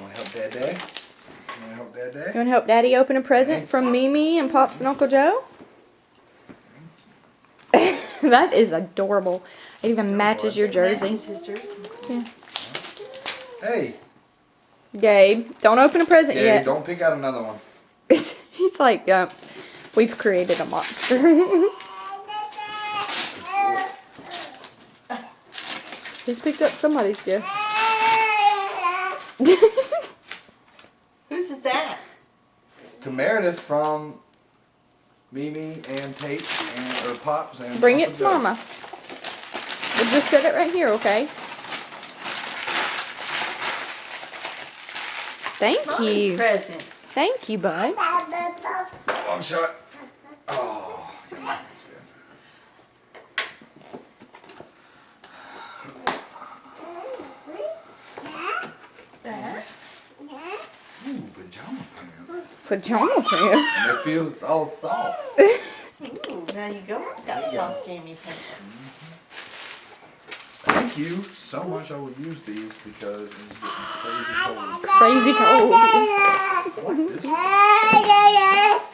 Want to help Dad? You want to help Dad? You want to help Daddy open a present from Mimi and Pops and Uncle Joe? That is adorable. It even matches your jersey. Matches his jersey. Yeah. Hey. Gabe, don't open a present Gabe, yet. don't pick out another one. He's like, we've created a monster. He's picked up somebody's gift. Whose is that? It's to Meredith from Mimi and Tate and Pops and Bring Uncle it to Joe. Mama. We'll just set it right here, okay? Thank Mommy's you. present. Thank you, bud. Long shot. Oh, yeah, that's good. Ooh, pajama pants. Pajama pants. And they feel all soft. Ooh, now you go. Got soft jammy pants. Thank you so much. I will use these because it's getting crazy cold. Crazy cold. I like this.